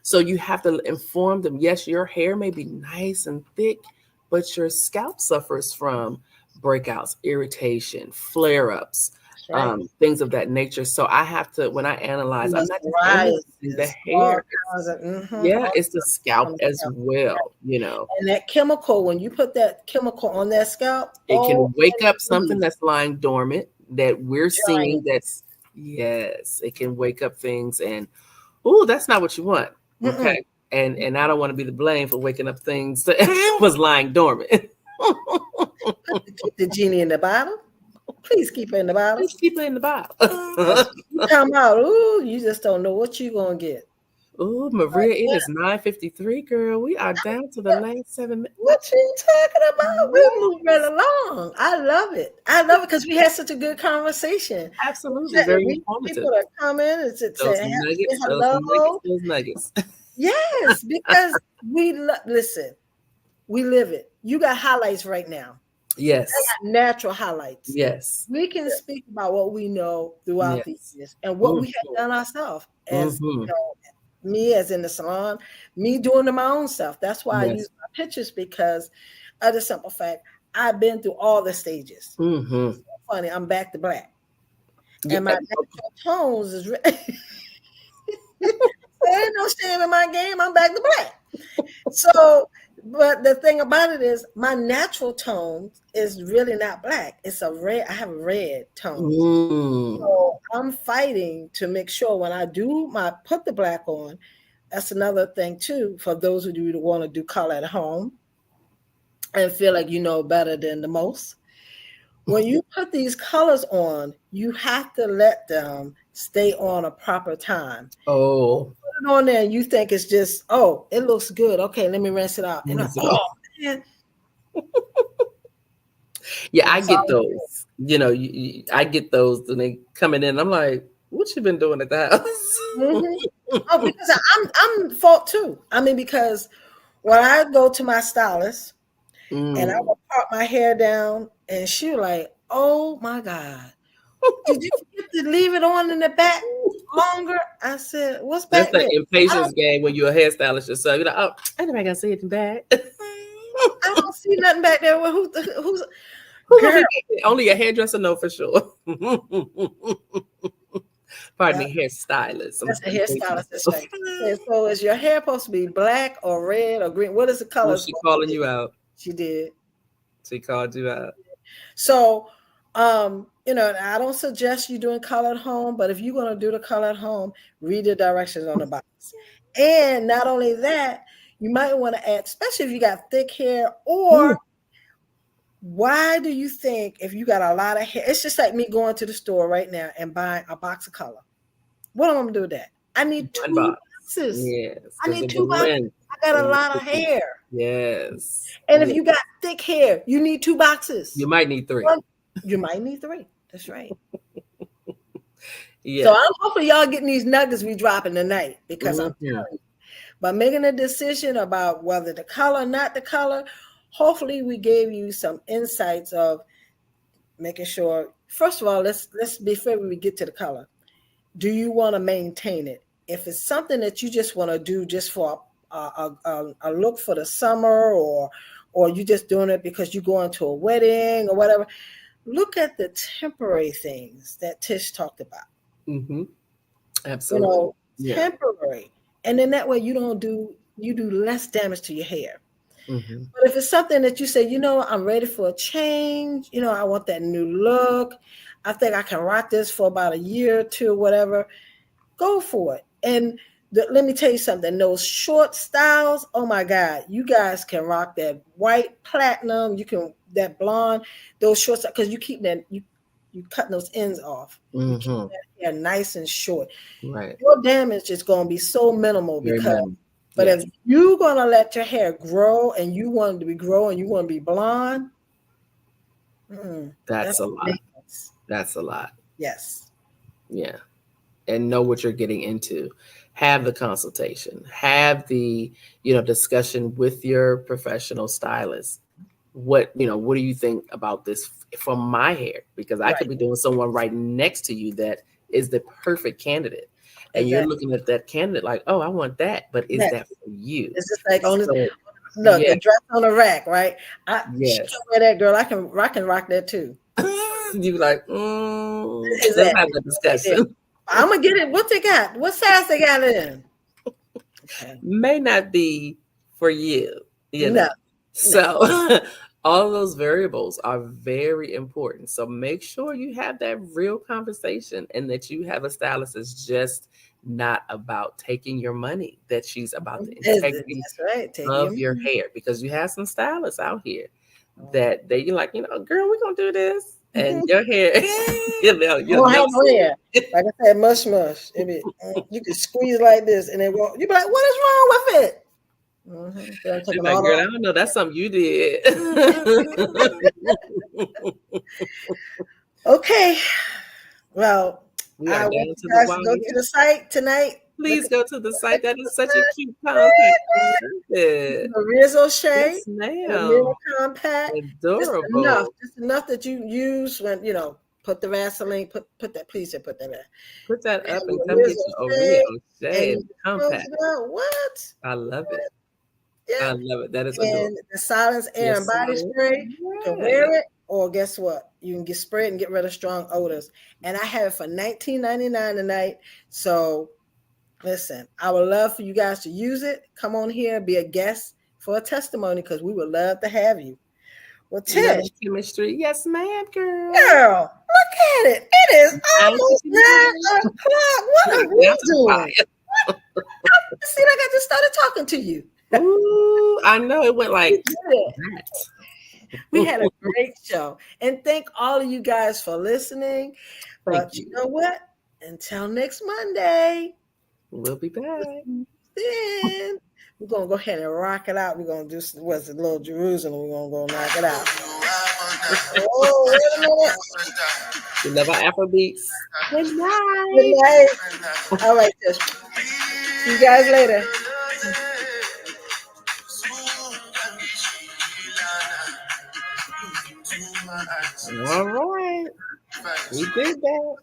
so you have to inform them, yes, your hair may be nice and thick, but your scalp suffers from breakouts, irritation, flare-ups, things of that nature. So I have to, when I analyze, I'm not just analyzing the hair. It's the scalp as well, And that chemical, when you put that chemical on that scalp, it can wake up something that's lying dormant that we're seeing. It can wake up things and, that's not what you want. Okay. And I don't want to be the blame for waking up things that was lying dormant. Put the genie in the bottle. Please keep it in the bottle. Please keep it in the bottle. You come out. Ooh, you just don't know what you're going to get. Oh, Maria, it is 9:53, girl. We are down to the last 7 minutes. What you talking about? We're moving right along. I love it because we had such a good conversation. Absolutely, very informative. People are coming and say hello. Those nuggets. Yes, because listen, we live it. You got highlights right now. Yes. I got natural highlights. Yes. We can speak about what we know throughout these years and what we have done ourselves as me as in the salon, me doing my own stuff. That's why I use my pictures, because of the simple fact I've been through all the stages. It's so funny, I'm back to black. And my natural tones is there ain't no shame in my game. I'm back to black. So, but the thing about it is my natural tone is really not black. It's a red. I have a red tone. So I'm fighting to make sure when I put the black on, that's another thing too, for those who do want to do color at home and feel like you know better than the most. When you put these colors on, you have to let them stay on a proper time. Oh. Put it on there and you think it's just, it looks good. Okay, let me rinse it out. And man. Yeah, I get those. I get those when they coming in. I'm like, what you been doing at the house? Because I'm fault too. I mean, because when I go to my stylist and I will part my hair down, and she was like, oh my God, did you forget to leave it on in the back longer? I said, what's back there? That's the impatience game when you're a hairstylist yourself. You're like, ain't nobody gonna see it in the back. I don't see nothing back there. Who's Girl, Only a hairdresser know for sure. Pardon yeah, me, hairstylist. that's a I'm dating hairstylist. That's myself. right. Okay, so is your hair supposed to be black or red or green? What is the Oh, color she supposed to calling be? you out. She did. She called you out. So, I don't suggest you doing color at home, but if you're going to do the color at home, read the directions on the box. And not only that, you might want to add, especially if you got thick hair, or Ooh. why do you think if you got a lot of hair, it's just like me going to the store right now and buying a box of color. What am I going to do with that? I need One two box. boxes. Yes, I because need of the two boxes. length I got a and lot the of thickness. hair. Yes. And if Yeah. you got thick hair, you need two boxes. You might need 3. One, you might need 3. That's right. Yeah. So I'm hoping y'all getting these nuggets we dropping tonight, because I'm Mhm. telling you, by making a decision about whether the color or not the color, hopefully we gave you some insights of making sure. First of all, let's before we get to the color, do you want to maintain it? If it's something that you just want to do just for a look for the summer, or you just doing it because you're going to a wedding or whatever, look at the temporary things that Tish talked about. Mhm. Absolutely. Yeah. Temporary. And then that way you do less damage to your hair. Mhm. But if it's something that you say, I'm ready for a change, I want that new look, I think I can rock this for about a year or two, whatever, go for it. And let me tell you something, those short styles, oh my God, you guys can rock that white platinum, that blonde, those shorts, because you keep that, you cutting those ends off. You keep Mhm. that hair nice and short. Right. Your damage is going to be so minimal, Very because, minimal. but Yes. if you're going to let your hair grow and you want it to be grow and you want to be blonde, That's that's a lot. ridiculous. That's a lot. Yes. Yeah. And know what you're getting into. Have the consultation. Have the, discussion with your professional stylist. What do you think about this from my hair? Because I could Right. be doing someone right next to you that is the perfect candidate. And you're Exactly. looking at that candidate like, oh, I want that. But is Yes. that for you? It's just like on So, look, yeah, the dress on the rack, right? She yes. can wear that, girl. I can rock that too. You be like, let's have Exactly. that discussion. I'm gonna get it. What they got? What size they got it in? Okay. May not be for you, No. So all of those variables are very important. So make sure you have that real conversation and that you have a stylist that's just not about taking your money, that she's about the integrity That's right. Take of your hair. Because you have some stylists out here that you're like, girl, we're gonna do this. And your hair, you'll Won't have no see hair. Like I said, mush. You can squeeze like this, and it won't. You be like, what is wrong with it? They're She's taking like, all girl, I off. don't know. That's something you did. Okay. Well, We are I want down to you the guys to go wire. to the site tonight. Look Please at go to the site. That is such a cute compact. I love it. the Rizzo shade, Yes, the mirror ma'am. compact. Adorable. Just enough that you use when put the Vaseline. Put that. Please put that in. Put that And up and your come get Rizzo your Oreo shade, and shade you close compact. it out. What? I love it. Yeah. I love it. That is adorable. And the Silence Air and Yes, Body ma'am. Spray, you can wear it, or guess what? You can get sprayed and get rid of strong odors. And I have it for $19.99 tonight. So listen, I would love for you guys to use it. Come on here, be a guest for a testimony, because we would love to have you. Well, Tish, Love chemistry. Yes, ma'am, girl. girl, look at it. It is Down to almost 9 o'clock. What are we down to the doing? wire. See, like I just started talking to you. Ooh, I know it went like that. We had a great show. And thank all of you guys for listening. Thank But you you. know what? Until next Monday, We'll be back. then we're going to go ahead and rock it out. We're going to do what's a little Jerusalem. We're going to go knock it out. Oh, wait a minute. We love our Afro beats. Good Good night. night. All right, Tish. See you guys later. All right. We did that.